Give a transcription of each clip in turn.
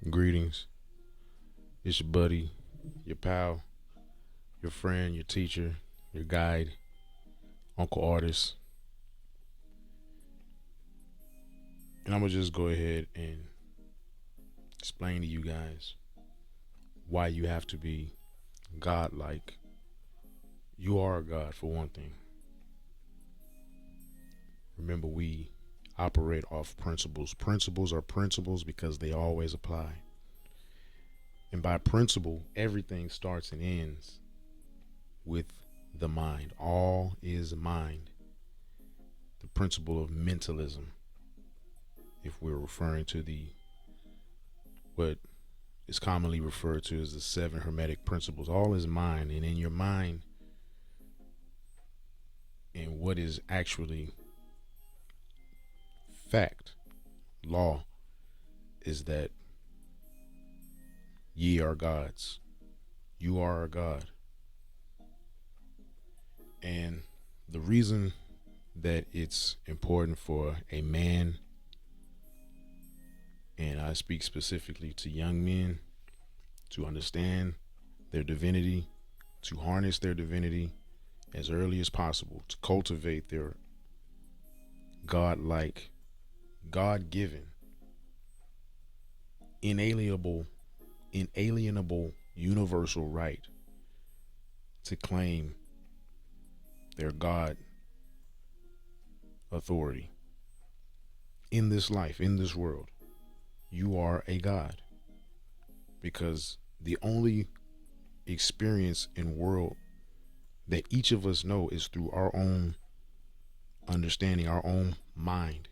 Greetings. It's your buddy, your pal, your friend, your teacher, your guide, Uncle Artist. And I'm going to just go ahead and explain to you guys why you have to be godlike. You are a God, for one thing. Remember, we operate off principles. Principles are principles because they always apply. And by principle, everything starts and ends with the mind. All is mind. The principle of mentalism, if we're referring to the what is commonly referred to as the seven hermetic principles. All is mind, and in your mind, and what is actually fact, law, is that ye are gods. You are a god. And the reason that it's important for a man, and I speak specifically to young men, to understand their divinity, to harness their divinity as early as possible, to cultivate their godlike, God given, inalienable, universal right to claim their God authority in this life, in this world. You are a God, because the only experience in world that each of us know is through our own understanding, our own mind.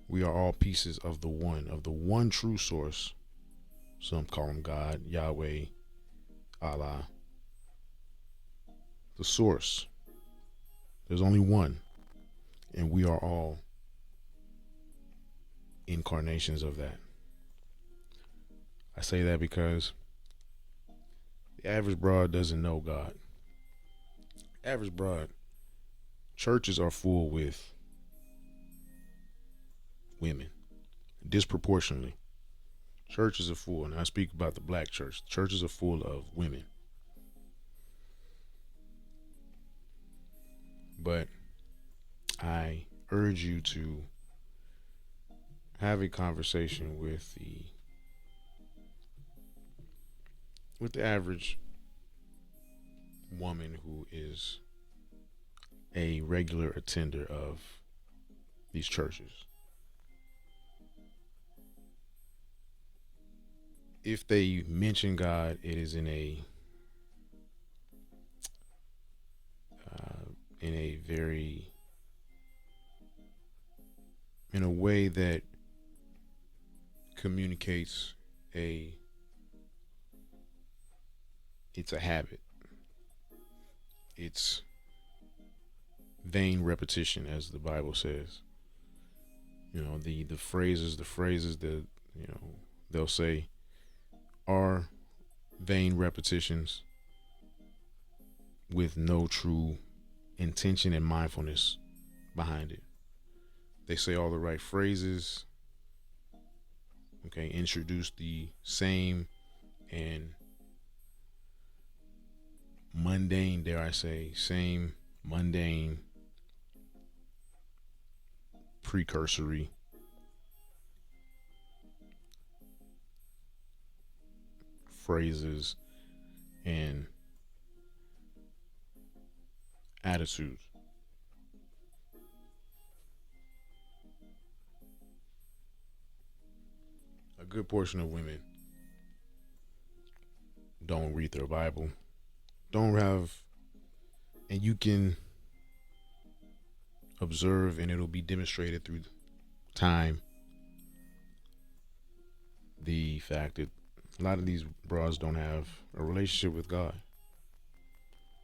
We are all pieces of the one true source. Some call him God, Yahweh, Allah. The source. There's only one, and we are all incarnations of that. I say that because the average broad doesn't know God. Average broad, churches are full with women, disproportionately. Churches are full, and I speak about the black church. Churches are full of women. But I urge you to have a conversation with the average woman who is a regular attender of these churches. If they mention God, it is in a very in a way that communicates it's a habit. It's vain repetition, as the Bible says. The phrases that they'll say are vain repetitions with no true intention and mindfulness behind it. They say all the right phrases, okay, introduce the same and mundane, dare I say, same mundane precursory phrases and attitudes. A good portion of women don't read their Bible, don't have, and you can observe, and it'll be demonstrated through time, the fact that a lot of these bras don't have a relationship with God.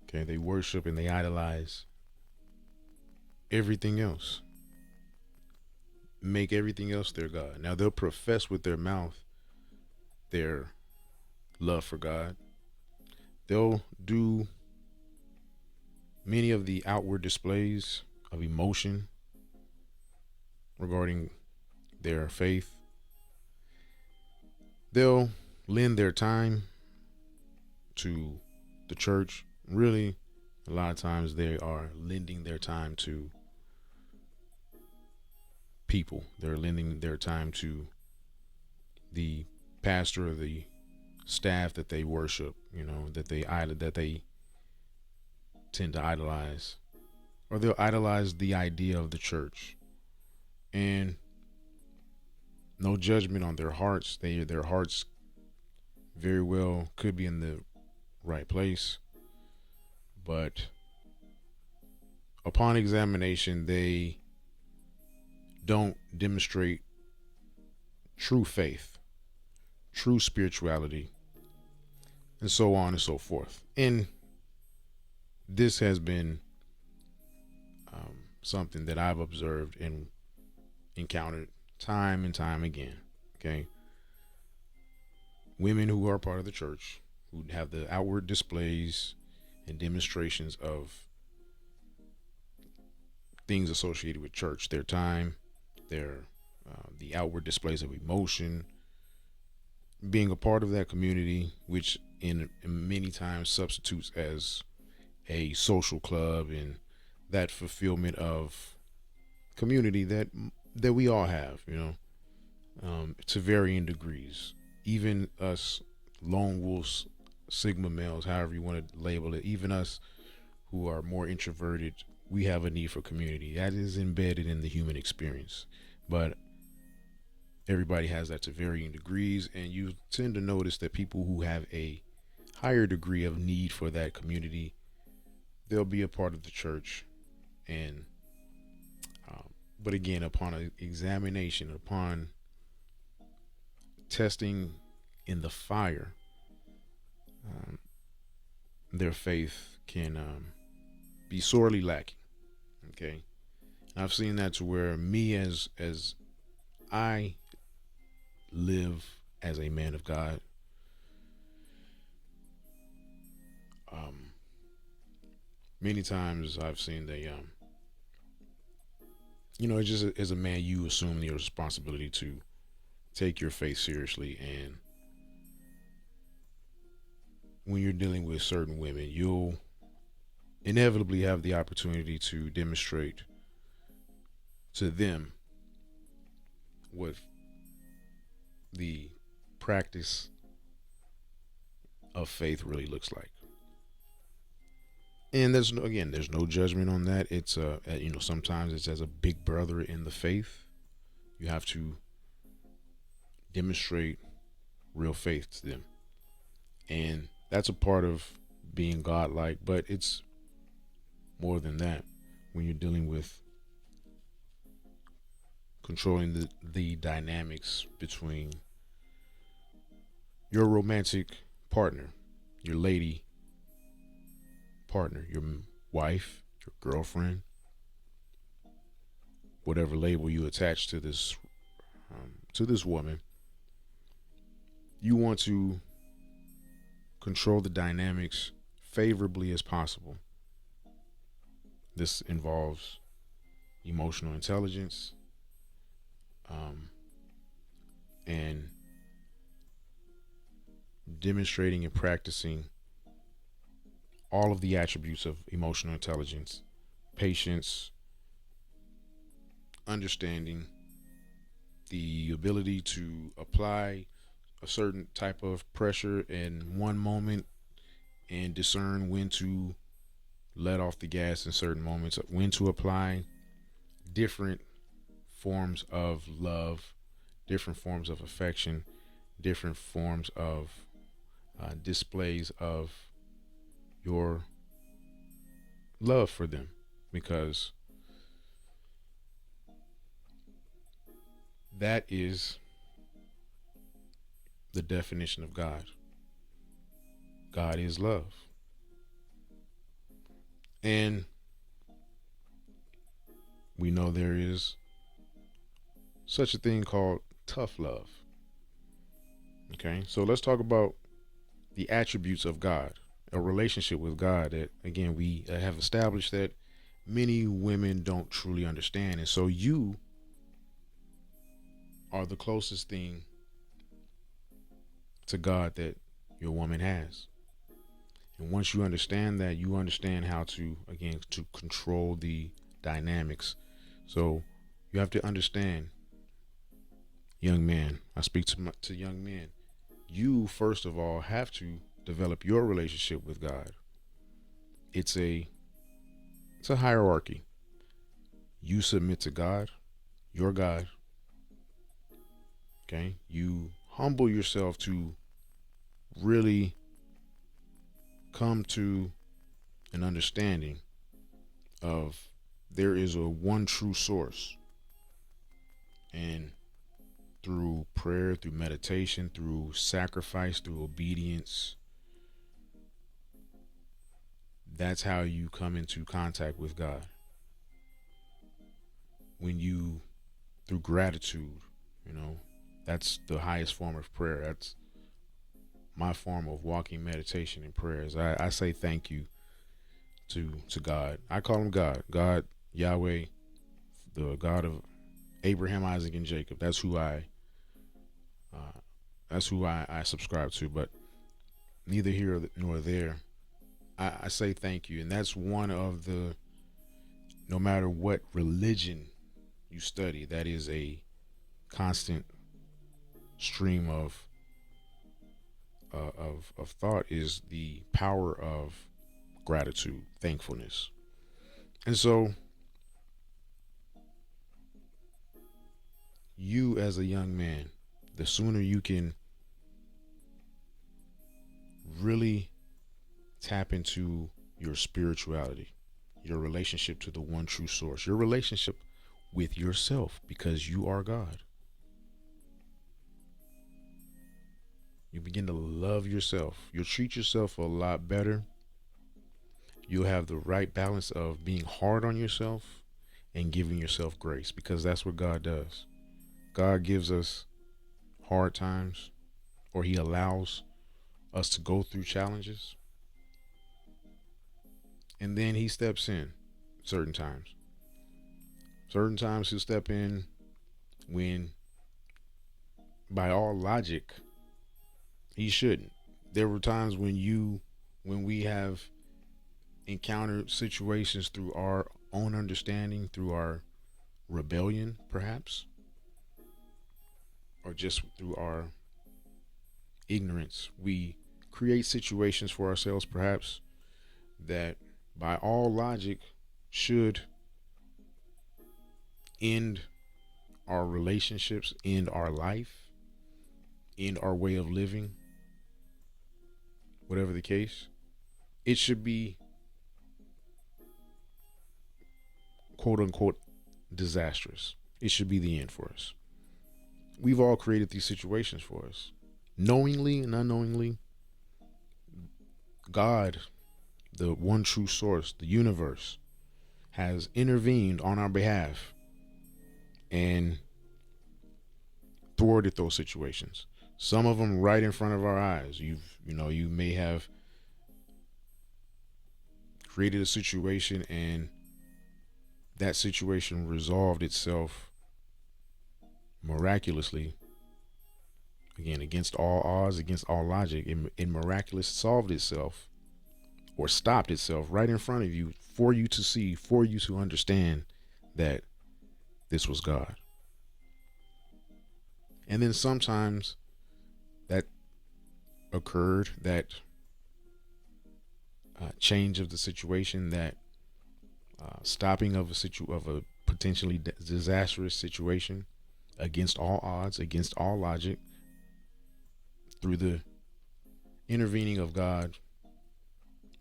Okay, they worship and they idolize everything else, make everything else their God. Now, they'll profess with their mouth their love for God. They'll do many of the outward displays of emotion regarding their faith, they'll lend their time to the church. Really, a lot of times they are lending their time to people. They're lending their time to the pastor or the staff that they worship, that they tend to idolize, or they'll idolize the idea of the church. And no judgment on their hearts. Their hearts very well could be in the right place, but upon examination, they don't demonstrate true faith, true spirituality, and so on and so forth. And this has been something that I've observed and encountered time and time again. Okay. Women who are part of the church, who have the outward displays and demonstrations of things associated with church, their time, their the outward displays of emotion, being a part of that community, which in many times substitutes as a social club and that fulfillment of community that we all have, to varying degrees. Even us lone wolves, sigma males, however you want to label it, even us who are more introverted, we have a need for community. That is embedded in the human experience. But everybody has that to varying degrees, and you tend to notice that people who have a higher degree of need for that community, they'll be a part of the church. And but again, upon an examination, upon testing in the fire, their faith can be sorely lacking. Okay, I've seen that to where me, as I live as a man of God, um, many times I've seen the just as a man, you assume your responsibility to take your faith seriously, and when you're dealing with certain women, you'll inevitably have the opportunity to demonstrate to them what the practice of faith really looks like. And there's no judgment on that. It's sometimes it's as a big brother in the faith, you have to demonstrate real faith to them, and that's a part of being godlike. But it's more than that when you're dealing with controlling the dynamics between your romantic partner, your lady partner, your wife, your girlfriend, whatever label you attach to this woman. You want to control the dynamics favorably as possible. This involves emotional intelligence, and demonstrating and practicing all of the attributes of emotional intelligence: patience, understanding, the ability to apply a certain type of pressure in one moment and discern when to let off the gas in certain moments, when to apply different forms of love, different forms of affection, different forms of displays of your love for them, because that is the definition of God. God is love. And we know there is such a thing called tough love. Okay, so let's talk about the attributes of God, a relationship with God that, again, we have established that many women don't truly understand. And so you are the closest thing to God that your woman has. And once you understand that, you understand how to, again, to control the dynamics. So you have to understand, young man, I speak to young men, you first of all have to develop your relationship with God. It's a it's a hierarchy. You submit to God, your God, okay? You humble yourself to really come to an understanding of there is a one true source. And through prayer, through meditation, through sacrifice, through obedience, that's how you come into contact with God. When you, through gratitude, you know, that's the highest form of prayer. That's my form of walking meditation and prayers. I say thank you to God. I call him God. God, Yahweh, the God of Abraham, Isaac, and Jacob. Uh, that's who I subscribe to. But neither here nor there. I say thank you, and that's one of the. No matter what religion you study, that is a constant stream of thought, is the power of gratitude, thankfulness. And so you as a young man, the sooner you can really tap into your spirituality, your relationship to the one true source, your relationship with yourself, because you are God. You begin to love yourself. You'll treat yourself a lot better. You'll have the right balance of being hard on yourself and giving yourself grace, because that's what God does. God gives us hard times, or He allows us to go through challenges, and then He steps in certain times. Certain times He'll step in when, by all logic, He shouldn't. There were times when we have encountered situations through our own understanding, through our rebellion, perhaps, or just through our ignorance. We create situations for ourselves, perhaps, that by all logic should end our relationships, end our life, end our way of living, whatever the case. It should be, quote unquote, disastrous. It should be the end for us. We've all created these situations for us. Knowingly and unknowingly, God, the one true source, the universe, has intervened on our behalf and thwarted those situations. Some of them right in front of our eyes. You may have created a situation, and that situation resolved itself miraculously. Again, against all odds, against all logic, it miraculously solved itself, or stopped itself right in front of you, for you to see, for you to understand that this was God. And then sometimes that occurred, that change of the situation, that stopping of a potentially disastrous situation, against all odds, against all logic, through the intervening of God,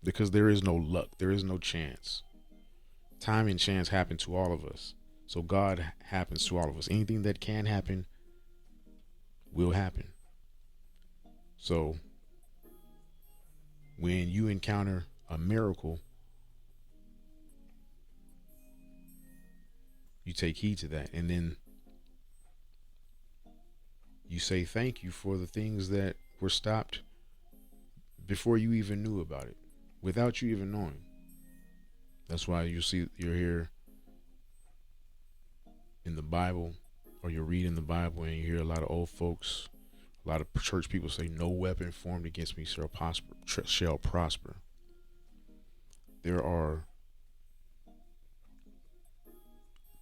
because there is no luck, there is no chance. Time and chance happen to all of us. So God happens to all of us. Anything that can happen will happen. So when you encounter a miracle, you take heed to that, and then you say thank you for the things that were stopped before you even knew about it, without you even knowing. That's why you're here in the Bible, or you're reading the Bible, and you hear a lot of old folks, A lot of church people say, "No weapon formed against me shall prosper." Shall prosper. There are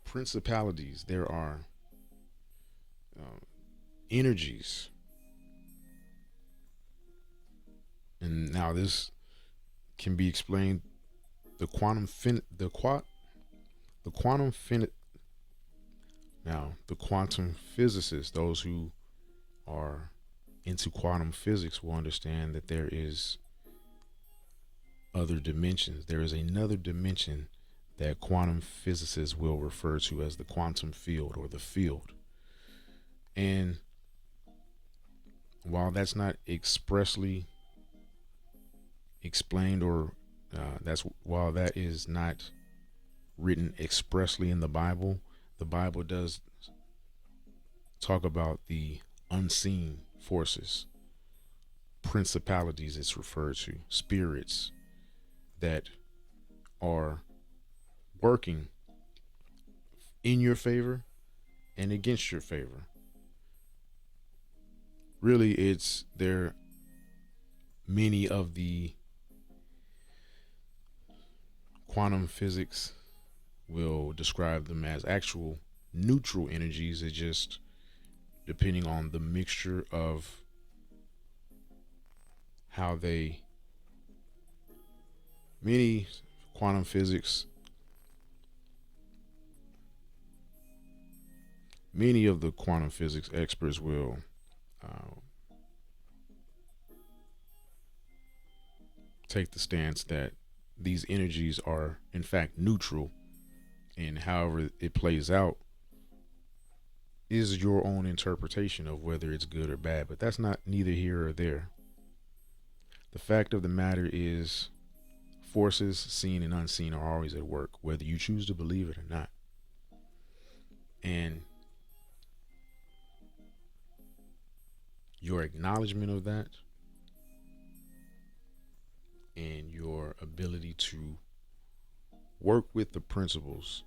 principalities. There are um, energies, and now this can be explained. The quantum fin now the quantum physicists, those who are into quantum physics, will understand that there is other dimensions. There is another dimension that quantum physicists will refer to as the quantum field or the field. And while that's not expressly explained, or that's while that is not written expressly in the Bible does talk about the unseen forces, principalities, it's referred to, spirits that are working in your favor and against your favor. Really, it's there. Many of the quantum physics will describe them as actual neutral energies. It just depending on the mixture of how they many quantum physics many of the quantum physics experts will uh, take the stance that these energies are in fact neutral, and however it plays out is your own interpretation of whether it's good or bad. But that's not neither here or there. The fact of the matter is, forces seen and unseen are always at work, whether you choose to believe it or not. And your acknowledgement of that and your ability to work with the principles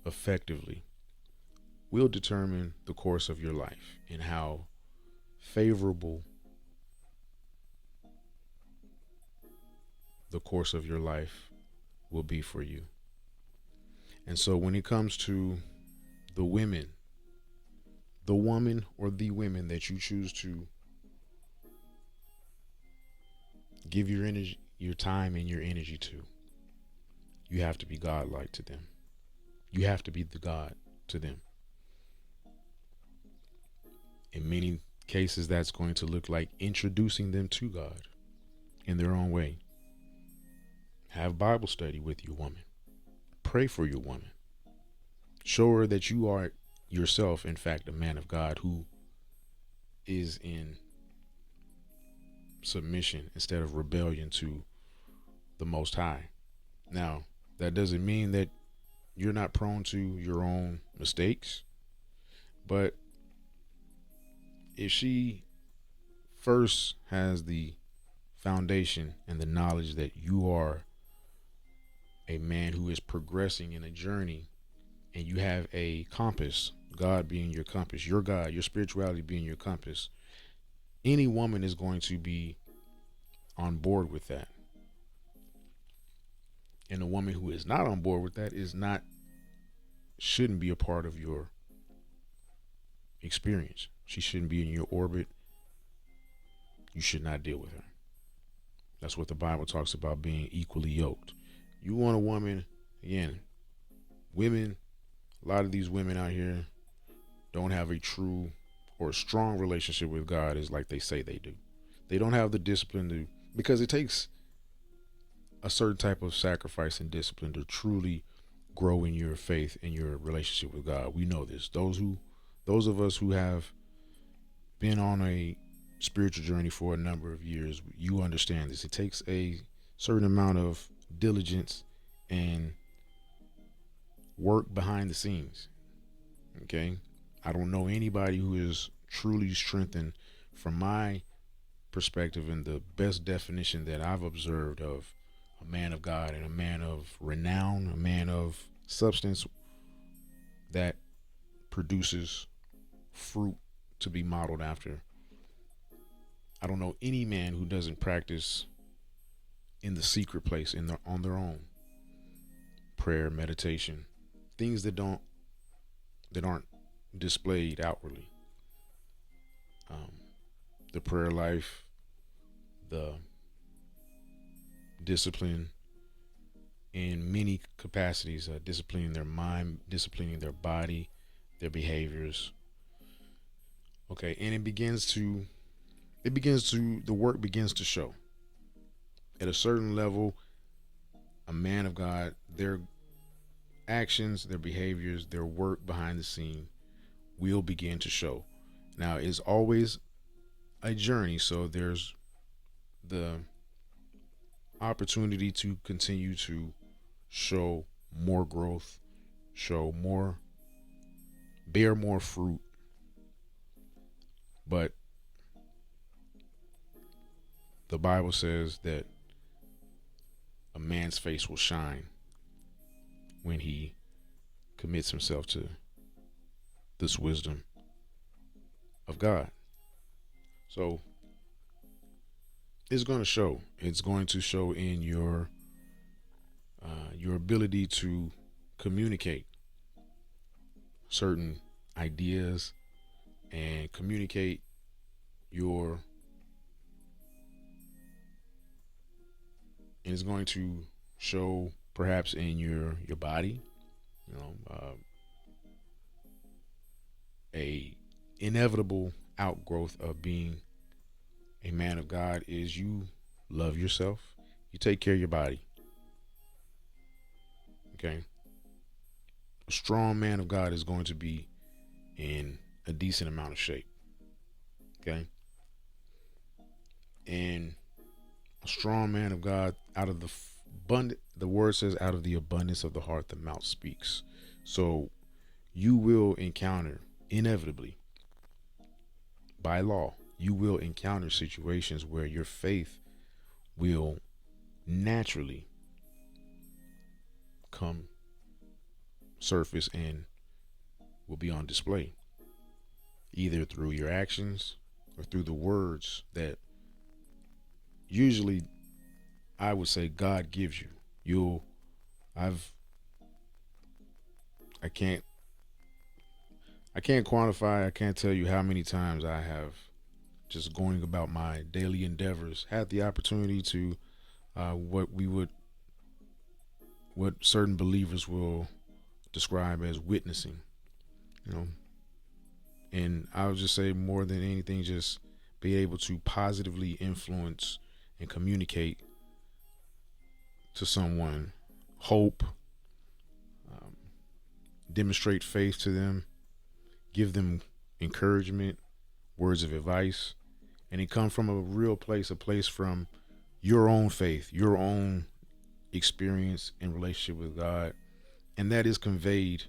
effectively will determine the course of your life and how favorable the course of your life will be for you. And so when it comes to the women, the woman or the women that you choose to give your energy, your time and your energy to, you have to be godlike to them. You have to be the God to them. In many cases, that's going to look like introducing them to God in their own way. Have Bible study with your woman. Pray for your woman. Show her that you are yourself, in fact, a man of God who is in submission instead of rebellion to the Most High. Now, that doesn't mean that you're not prone to your own mistakes, but if she first has the foundation and the knowledge that you are a man who is progressing in a journey, and you have a compass, God being your compass, your God, your spirituality being your compass, any woman is going to be on board with that. And a woman who is not on board with that shouldn't be a part of your experience. She shouldn't be in your orbit. You should not deal with her. That's what the Bible talks about, being equally yoked. You want a woman, again, women, a lot of these women out here don't have a true or a strong relationship with God as like they say they do. They don't have the discipline to, because it takes a certain type of sacrifice and discipline to truly grow in your faith and your relationship with God. We know this. Those of us who have been on a spiritual journey for a number of years, you understand this. It takes a certain amount of diligence and work behind the scenes. Okay? I don't know anybody who is truly strengthened, from my perspective, and the best definition that I've observed of a man of God and a man of renown, a man of substance that produces fruit to be modeled after. I don't know any man who doesn't practice in the secret place on their own. Prayer, meditation, things that aren't displayed outwardly. Um, the prayer life, the discipline in many capacities, disciplining their mind, disciplining their body, their behaviors. Okay, and the work begins to show. At a certain level, a man of God, their actions, their behaviors, their work behind the scene will begin to show. Now, it's always a journey, so there's the opportunity to continue to show more growth, show more, bear more fruit. But the Bible says that a man's face will shine when he commits himself to this wisdom of God. So it's going to show. It's going to show in your ability to communicate certain ideas and communicate your and it's going to show perhaps in your body, you know, a inevitable outgrowth of being a man of God is you love yourself, you take care of your body. Okay, a strong man of God is going to be in a decent amount of shape. Okay, and a strong man of God, out of the word says, out of the abundance of the heart the mouth speaks. So you will encounter, inevitably, by law, you will encounter situations where your faith will naturally come surface and will be on display, either through your actions or through the words that usually I would say God gives you. You'll I've I can't I can't quantify, I can't tell you how many times I have, just going about my daily endeavors, had the opportunity to what we would what certain believers will describe as witnessing, you know. And I would just say, more than anything, just be able to positively influence and communicate to someone hope, um, demonstrate faith to them, give them encouragement, words of advice, and it comes from a real place, a place from your own faith, your own experience and relationship with God, and that is conveyed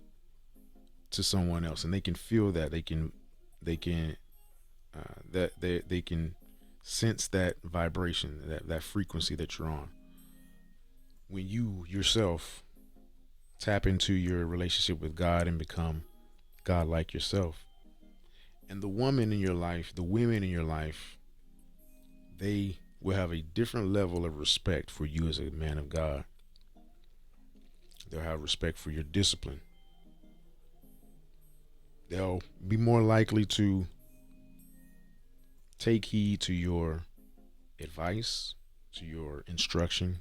to someone else, and they can feel that, they can that they can sense that vibration, that frequency that you're on. When you yourself tap into your relationship with God and become God like yourself, and the woman in your life, the women in your life, they will have a different level of respect for you as a man of God. They'll have respect for your discipline. They'll be more likely to take heed to your advice, to your instruction,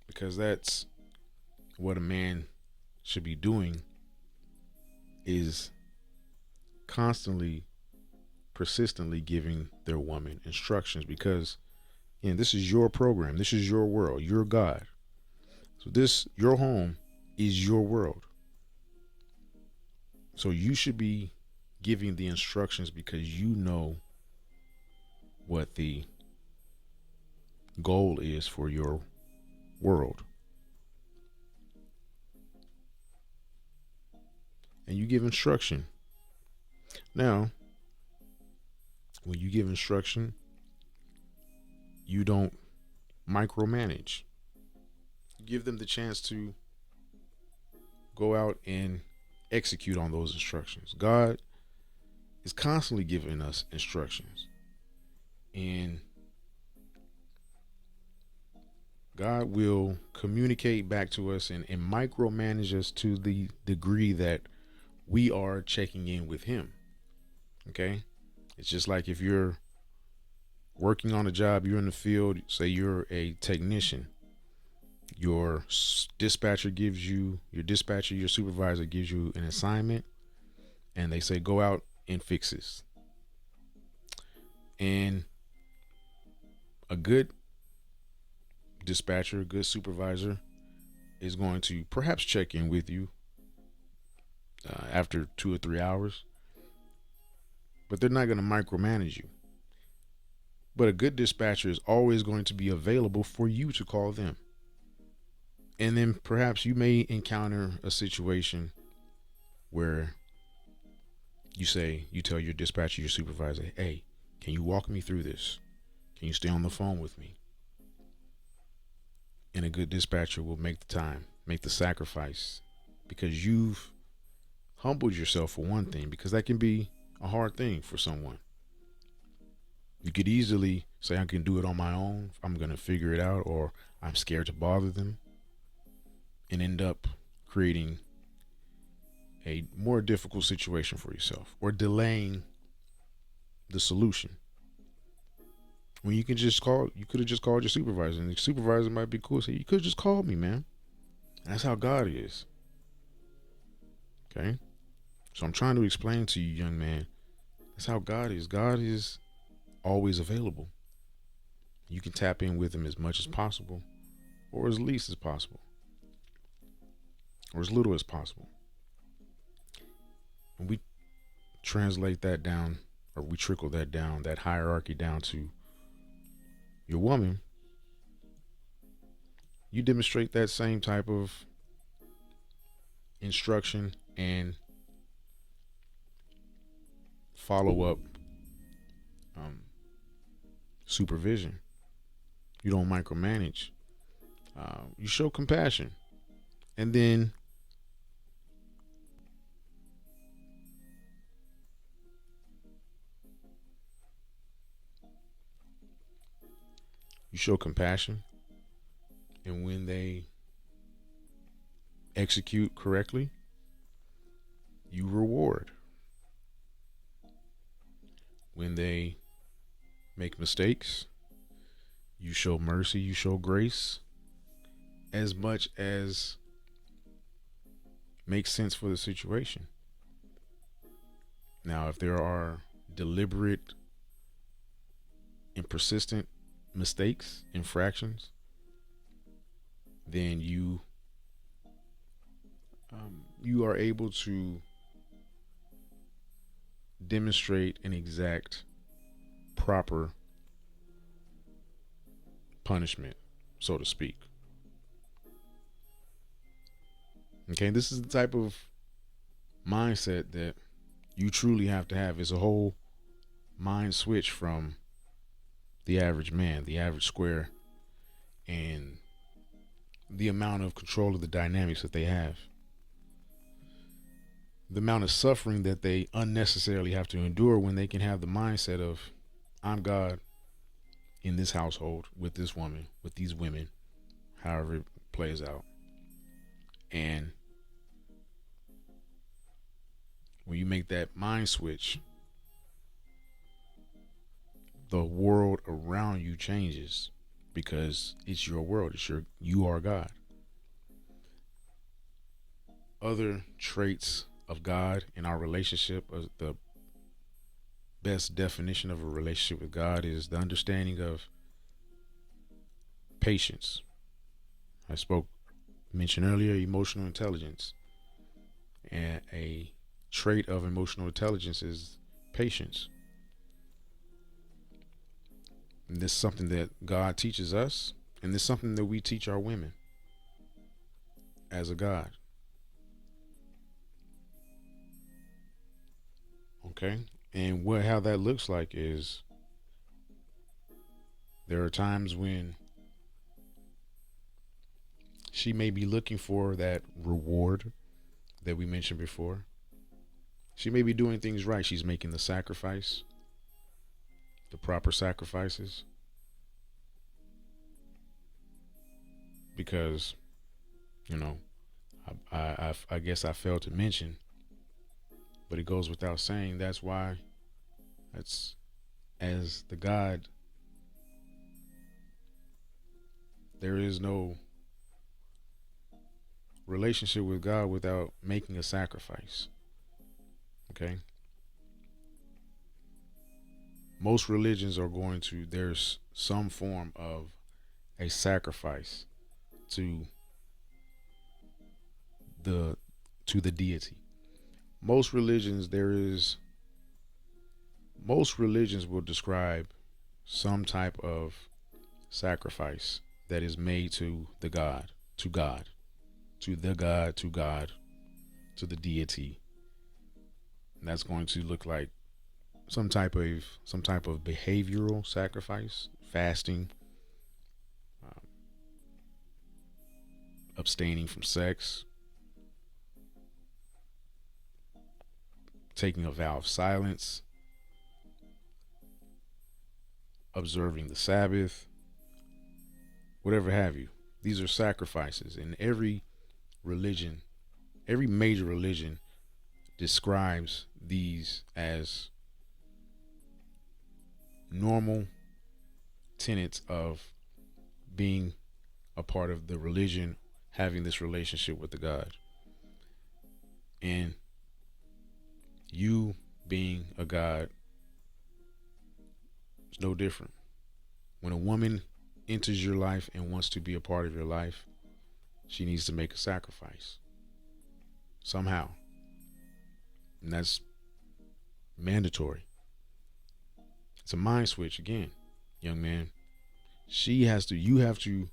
because that's what a man should be doing, is constantly, persistently giving their woman instructions, because this is your program, this is your world, you're God. So this, your home, is your world. So you should be giving the instructions because you know what the goal is for your world. And you give instruction. Now, when you give instruction, you don't micromanage. You give them the chance to go out and execute on those instructions. God is constantly giving us instructions. And God will communicate back to us and micromanage us to the degree that we are checking in with Him. Okay? It's just like if you're working on a job, you're in the field, say you're a technician, your dispatcher, your supervisor gives you an assignment, and they say, go out and fix this. And a good dispatcher, a good supervisor is going to perhaps check in with you after 2 or 3 hours, but they're not going to micromanage you. But a good dispatcher is always going to be available for you to call them. And then perhaps you may encounter a situation where you tell your dispatcher, your supervisor, hey, can you walk me through this? Can you stay on the phone with me? And a good dispatcher will make the time, make the sacrifice, because you've humbled yourself for one thing, because that can be a hard thing for someone. You could easily say, I can do it on my own. I'm going to figure it out, or I'm scared to bother them, and end up creating a more difficult situation for yourself or delaying the solution. When you could have just called your supervisor, and the supervisor might be cool. Say, you could have just called me, man. And that's how God is. Okay? So I'm trying to explain to you, young man, that's how God is. God is always available. You can tap in with Him as much as possible, or as least as possible, or as little as possible. And we translate that down, or we trickle that down, that hierarchy down to your woman. You demonstrate that same type of instruction and follow up supervision. You don't micromanage. You show compassion, and then you show compassion, and when they execute correctly, you reward. When they make mistakes, you show mercy, you show grace, as much as makes sense for the situation. Now, if there are deliberate and persistent mistakes, infractions, then you are able to demonstrate an exact, proper punishment, so to speak. Okay, this is the type of mindset that you truly have to have. It's a whole mind switch from the average man, the average square, and the amount of control of the dynamics that they have. The amount of suffering that they unnecessarily have to endure when they can have the mindset of, I'm God in this household, with this woman, with these women, however it plays out. And when you make that mind switch, the world around you changes, because it's your world. You are God. Other traits of God in our relationship, the best definition of a relationship with God is the understanding of patience. Mentioned earlier, emotional intelligence. And a trait of emotional intelligence is patience. And this is something that God teaches us, and this is something that we teach our women as a God. Okay? And how that looks like is, there are times when she may be looking for that reward that we mentioned before. She may be doing things right. She's making the sacrifice, the proper sacrifices, because, you know, I guess I failed to mention, but it goes without saying. That's why, that's as the God, there is no relationship with God without making a sacrifice. Okay. Most religions are going to, there's some form of a sacrifice to the the deity. Most religions there is most religions will describe some type of sacrifice that is made to the God, to God, to the God, to God, to the deity. And that's going to look like some type of behavioral sacrifice, fasting, um, abstaining from sex, taking a vow of silence, observing the Sabbath, whatever have you. These are sacrifices, and religion, every major religion describes these as normal tenets of being a part of the religion, having this relationship with the God. And you being a God is no different. When a woman enters your life and wants to be a part of your life, she needs to make a sacrifice somehow. And that's mandatory. It's a mind switch again, young man. You have to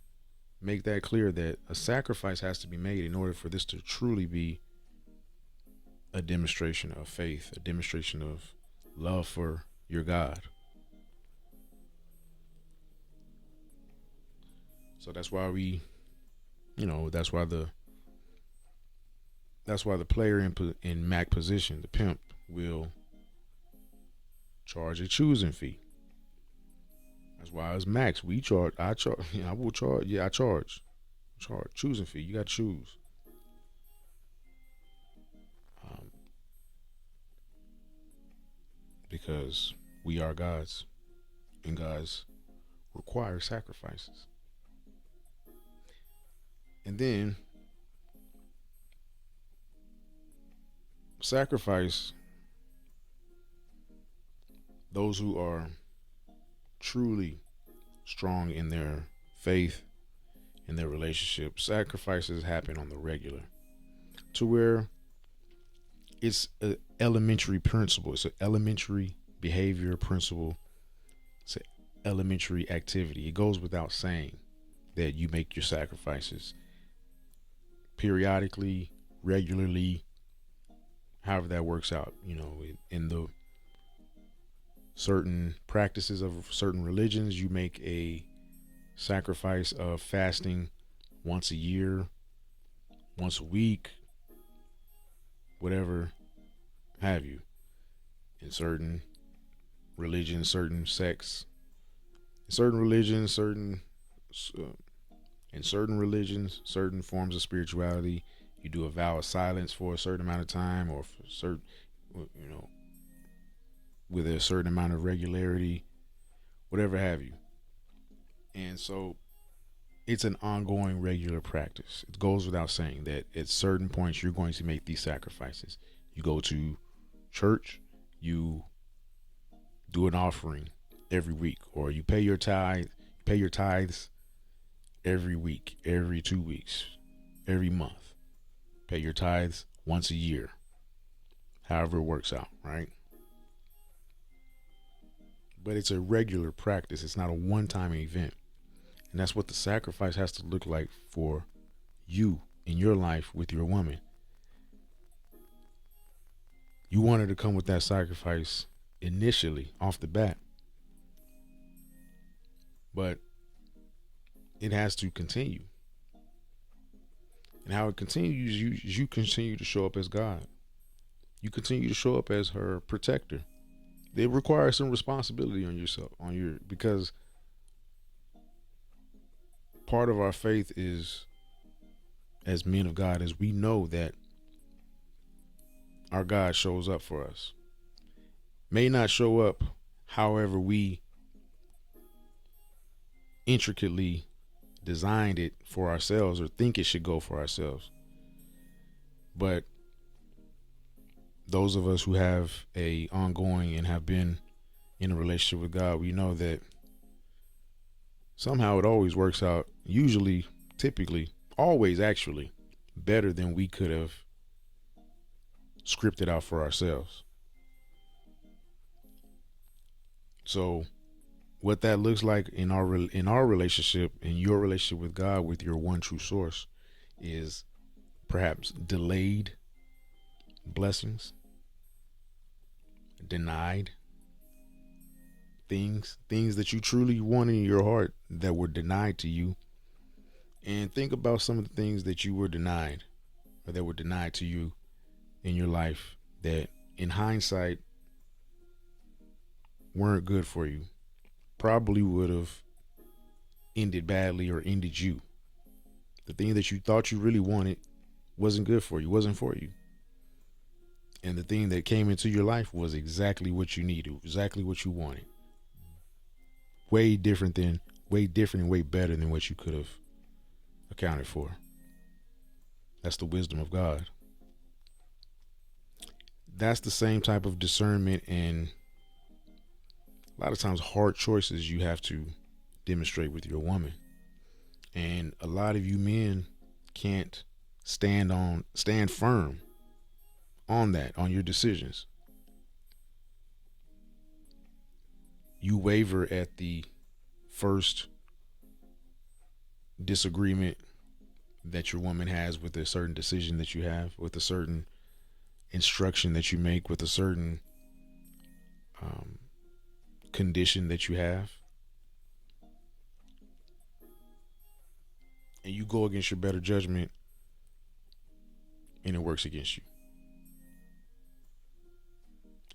make that clear that a sacrifice has to be made in order for this to truly be a demonstration of faith, a demonstration of love for your God. So that's why that's why the player in Mac position, the pimp, will charge a choosing fee. That's why as Max, we charge. I charge. I will charge. Yeah, I charge. Charge choosing fee. You got to choose. Um, because we are gods, and gods require sacrifices. And then sacrifice those who are truly strong in their faith, in their relationship. Sacrifices happen on the regular, to where it's an elementary principle. It's an elementary behavior principle. It's an elementary activity. It goes without saying that you make your sacrifices periodically, regularly, however that works out. In the certain practices of certain religions, you make a sacrifice of fasting once a year, once a week, whatever have you. In certain religions, certain sects, certain religions, uh, in certain religions, certain forms of spirituality, you do a vow of silence for a certain amount of time, or for certain, with a certain amount of regularity, whatever have you. And so it's an ongoing regular practice. It goes without saying that at certain points you're going to make these sacrifices. You go to church, you do an offering every week, or you pay your tithes every week, every 2 weeks, every month. Pay your tithes once a year. However it works out, right? But it's a regular practice. It's not a one-time event. And that's what the sacrifice has to look like for you in your life with your woman. You want her to come with that sacrifice initially off the bat, but it has to continue. And how it continues, you continue to show up as God. You continue to show up as her protector. It requires some responsibility on yourself, because part of our faith is, as men of God, is we know that our God shows up for us. May not show up however we intricately designed it for ourselves or think it should go for ourselves. But those of us who have a ongoing and have been in a relationship with God, we know that somehow it always works out, usually, typically, always actually, better than we could have scripted out for ourselves. So what that looks like in our relationship, in your relationship with God, with your one true source, is perhaps delayed blessings, denied things that you truly wanted in your heart that were denied to you. And think about some of the things that you were denied, or that were denied to you in your life, that in hindsight weren't good for you, probably would have ended badly or ended you. The thing that you thought you really wanted wasn't good for you, wasn't for you. And the thing that came into your life was exactly what you needed, exactly what you wanted. Way different and way better than what you could have accounted for. That's the wisdom of God. That's the same type of discernment and a lot of times hard choices you have to demonstrate with your woman. And a lot of you men can't stand firm on that, on your decisions. You waver at the first disagreement that your woman has with a certain decision that you have, with a certain instruction that you make, with a certain condition that you have. And you go against your better judgment and it works against you.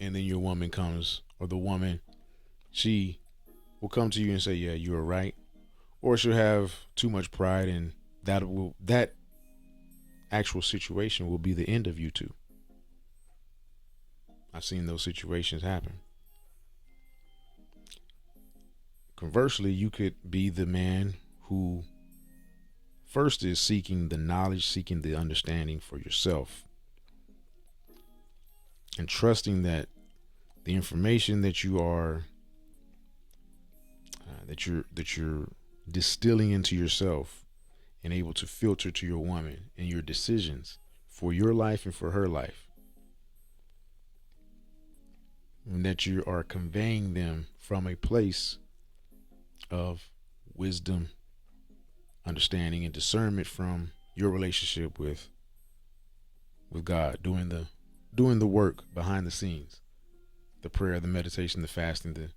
And then your woman comes, or the woman, she will come to you and say, yeah, you were right. Or she'll have too much pride, and that actual situation will be the end of you two. I've seen those situations happen. Conversely, you could be the man who first is seeking the knowledge, seeking the understanding for yourself, and trusting that the information that you are that you're distilling into yourself and able to filter to your woman in your decisions for your life and for her life, and that you are conveying them from a place of wisdom, understanding, and discernment from your relationship with God, doing the work behind the scenes, the prayer, the meditation, the fasting,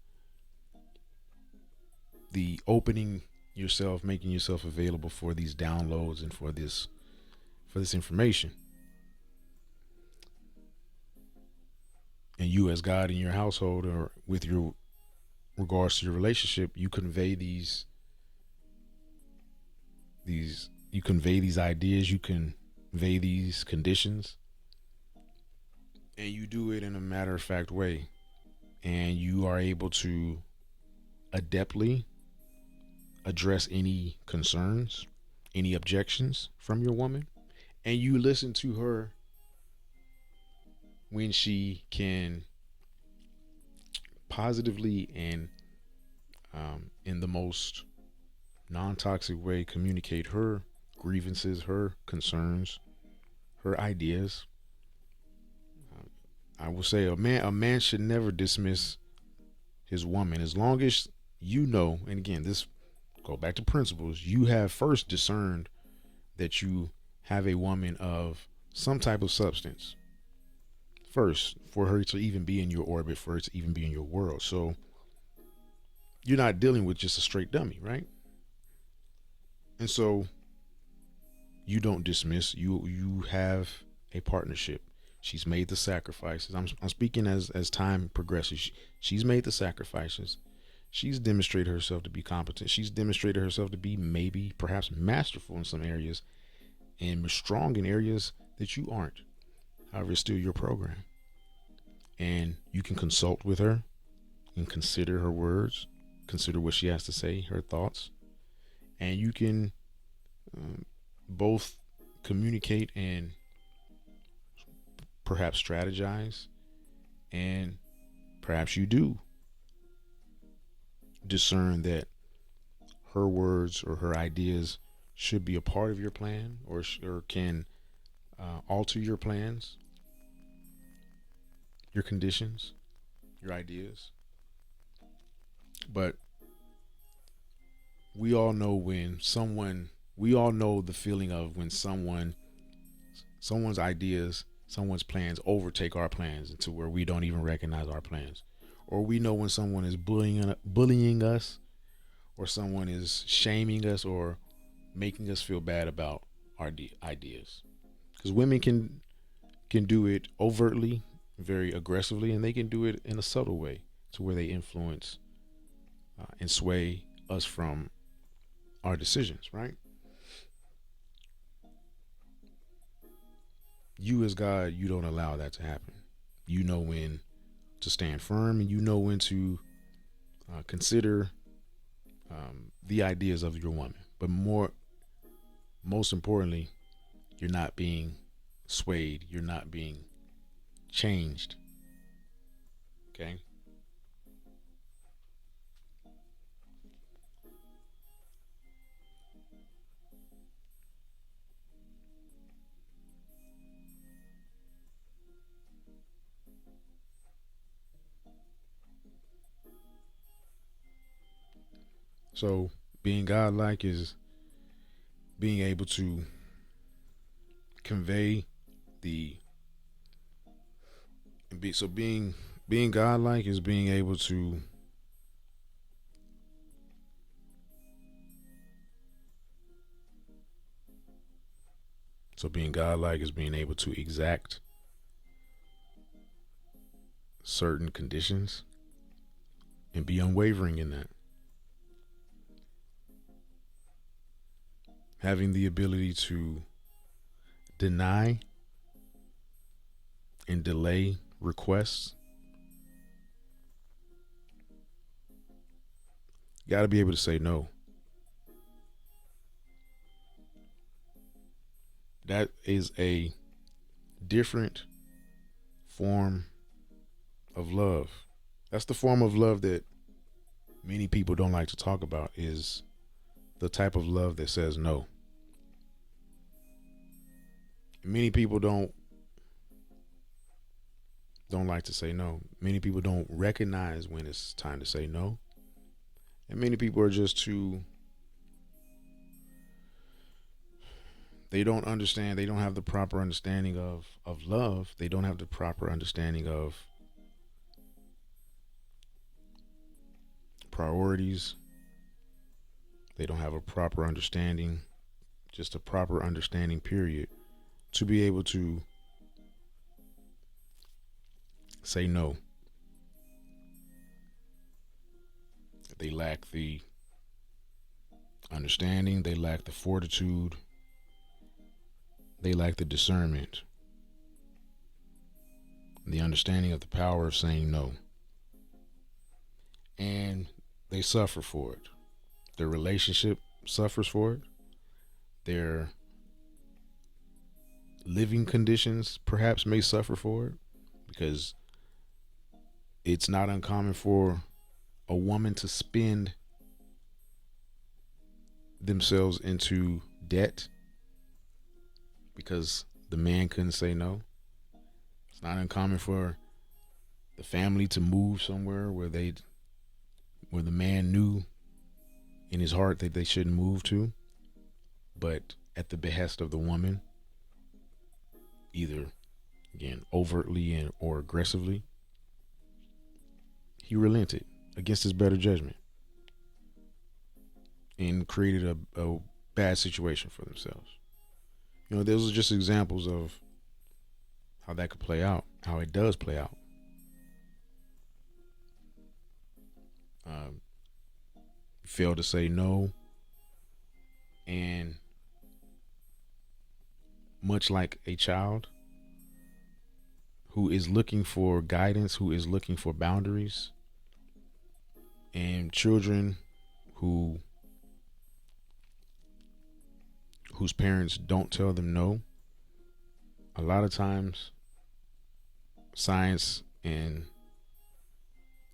the opening yourself, making yourself available for these downloads and for this information. And you, as God in your household, or with your regards to your relationship, you convey these ideas, you convey these conditions, and you do it in a matter of fact way, and you are able to adeptly address any concerns, any objections from your woman, and you listen to her when she can positively and in the most non-toxic way communicate her grievances, her concerns, her ideas. I will say a man should never dismiss his woman as long as you know, and again, this go back to principles, you have first discerned that you have a woman of some type of substance first for her to even be in your orbit, for her to even be in your world. So you're not dealing with just a straight dummy, right? And so you don't dismiss, you have a partnership. She's made the sacrifices. I'm speaking as time progresses. She's made the sacrifices. She's demonstrated herself to be competent. She's demonstrated herself to be maybe perhaps masterful in some areas and strong in areas that you aren't. However, it's still your program. And you can consult with her and consider her words, consider what she has to say, her thoughts, and you can both communicate and perhaps strategize, and perhaps you do discern that her words or her ideas should be a part of your plan, or can alter your plans, your conditions, your ideas. But we all know we all know the feeling of when someone's ideas, someone's plans overtake our plans into where we don't even recognize our plans. Or we know when someone is bullying us, or someone is shaming us, or making us feel bad about our ideas. Because women can do it overtly, very aggressively, and they can do it in a subtle way to where they influence and sway us from our decisions, right? You as God, you don't allow that to happen. You know when to stand firm, and you know when to consider the ideas of your woman. But most importantly, you're not being swayed. You're not being changed. Okay. So being godlike is being able to convey the being godlike is being able to being godlike is being able to exact certain conditions and be unwavering in that. Having the ability to deny and delay requests. You got to be able to say no. That is a different form of love. That's the form of love that many people don't like to talk about, is the type of love that says no. Many people don't like to say no. Many people don't recognize when it's time to say no. And many people are just too, they don't understand, they don't have the proper understanding of love. They don't have the proper understanding of priorities. They don't have a proper understanding, just a proper understanding, period, to be able to say no. They lack the understanding, they lack the fortitude, they lack the discernment, the understanding of the power of saying no. And they suffer for it. Their relationship suffers for it. Their living conditions perhaps may suffer for it, because it's not uncommon for a woman to spend themselves into debt because the man couldn't say no. It's not uncommon for the family to move somewhere where the man knew in his heart that they shouldn't move to, but at the behest of the woman, either again overtly or aggressively, he relented against his better judgment and created a bad situation for themselves. Those are just examples of how that could play out, how it does play out. You fail to say no, and much like a child who is looking for guidance, who is looking for boundaries, and children who whose parents don't tell them no, a lot of times science and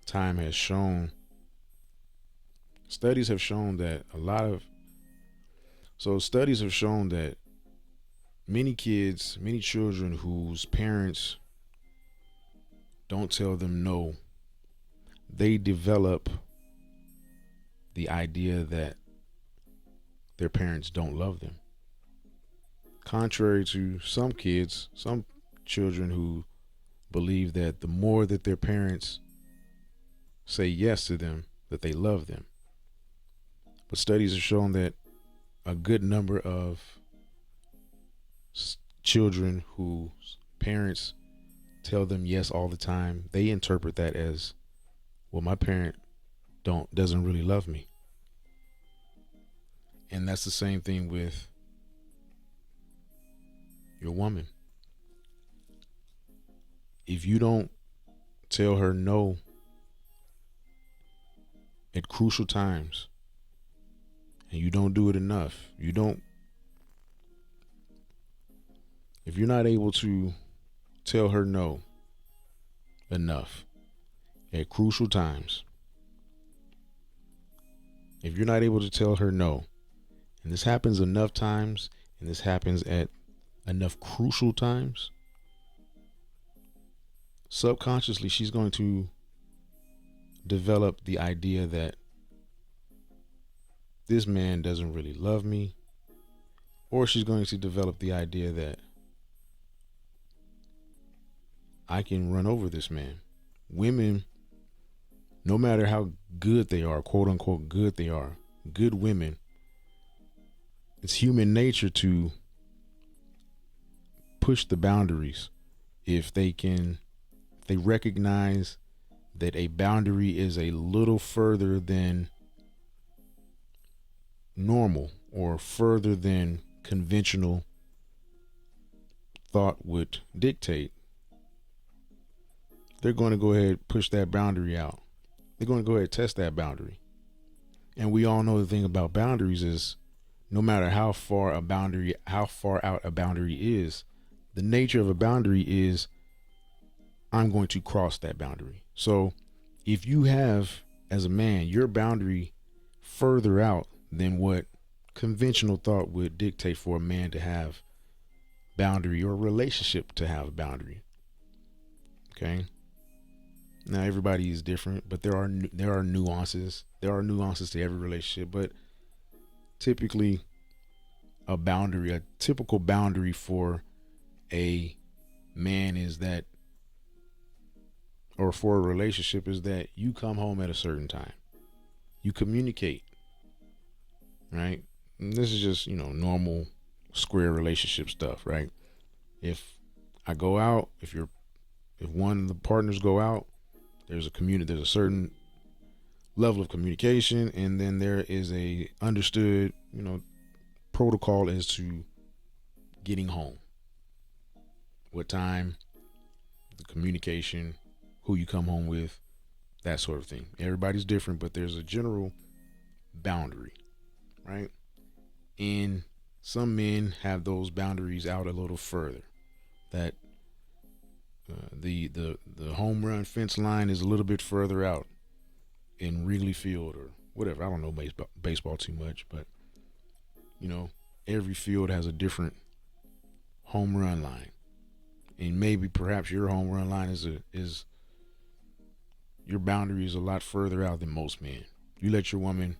time has shown, studies have shown that studies have shown that many children whose parents don't tell them no, they develop the idea that their parents don't love them. Contrary to some children who believe that the more that their parents say yes to them, that they love them. But studies have shown that a good number of children whose parents tell them yes all the time, they interpret that as, well, my parent doesn't really love me. And that's the same thing with your woman. If you don't tell her no at crucial times, and you don't do it enough, if you're not able to tell her no enough at crucial times, if you're not able to tell her no, and this happens enough times, and this happens at enough crucial times, subconsciously she's going to develop the idea that this man doesn't really love me, or she's going to develop the idea that I can run over this man. Women, no matter how good they are, quote unquote good they are, good women, it's human nature to push the boundaries if they recognize that a boundary is a little further than normal or further than conventional thought would dictate. They're going to go ahead and push that boundary out. They're going to go ahead and test that boundary. And we all know the thing about boundaries is no matter how far out a boundary is, the nature of a boundary is I'm going to cross that boundary. So if you have, as a man, your boundary further out than what conventional thought would dictate for a man to have boundary, or a relationship to have a boundary. Okay. Now everybody is different, but there are nuances. There are nuances to every relationship, but typically a typical boundary for a man is that, or for a relationship, is that you come home at a certain time. You communicate, right? And this is just, normal square relationship stuff, right? If I go out, if one of the partners go out, there's a certain level of communication, and then there is a understood, protocol as to getting home. What time, the communication, who you come home with, that sort of thing. Everybody's different, but there's a general boundary, right? And some men have those boundaries out a little further. That the home run fence line is a little bit further out in Wrigley Field or whatever. I don't know baseball too much, but every field has a different home run line, and maybe perhaps your home run line is your boundary is a lot further out than most men. You let your woman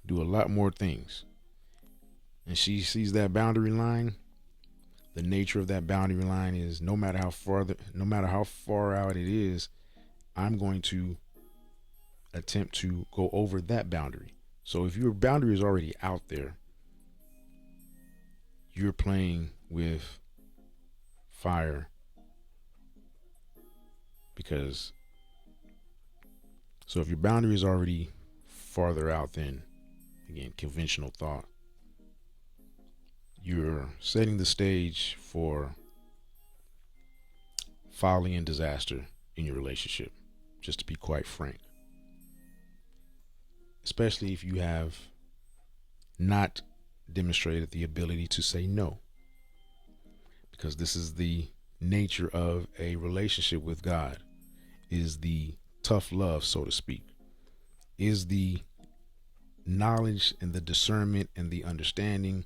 do a lot more things, and she sees that boundary line. The nature of that boundary line is no matter how far out it is, I'm going to attempt to go over that boundary. So if your boundary is already out there, you're playing with fire Because so if your boundary is already farther out than, again, conventional thought, you're setting the stage for folly and disaster in your relationship, just to be quite frank. Especially if you have not demonstrated the ability to say no. Because this is the nature of a relationship with God, is the tough love, so to speak, is the knowledge and the discernment and the understanding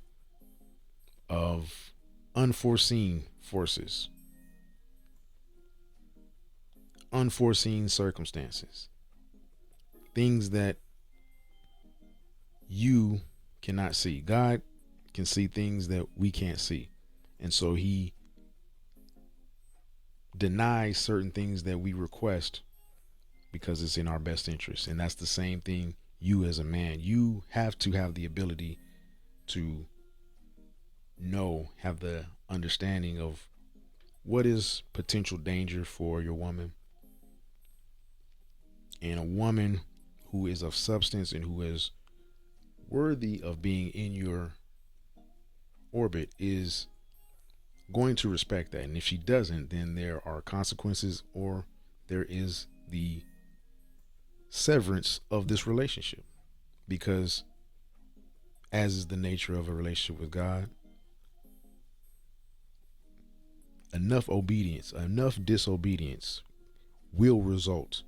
of unforeseen forces, unforeseen circumstances, things that you cannot see. God can see things that we can't see. And so he denies certain things that we request because it's in our best interest. And that's the same thing you as a man. You have to have the ability to know, have the understanding of what is potential danger for your woman. And a woman who is of substance and who is worthy of being in your orbit is going to respect that. And if she doesn't, then there are consequences, or there is the severance of this relationship. Because, as is the nature of a relationship with God, enough obedience, enough disobedience will result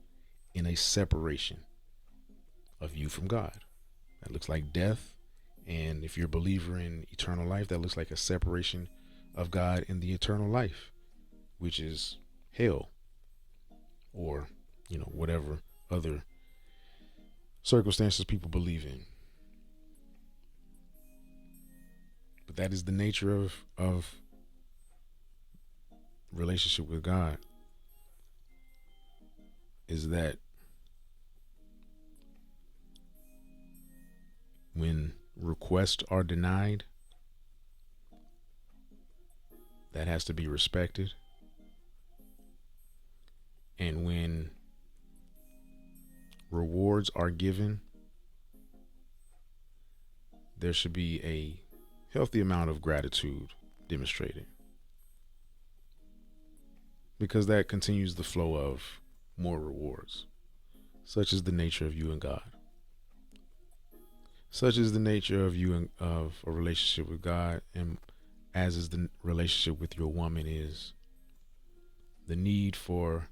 in a separation of you from God. That looks like death. And if you're a believer in eternal life, that looks like a separation of God in the eternal life, which is hell, or, whatever other circumstances people believe in. But that is the nature of relationship with God, is that when requests are denied, that has to be respected. And when rewards are given, there should be a healthy amount of gratitude demonstrated, because that continues the flow of more rewards. Such is the nature of you and God. Such is the nature of you and of a relationship with God, and as is the relationship with your woman, is the need for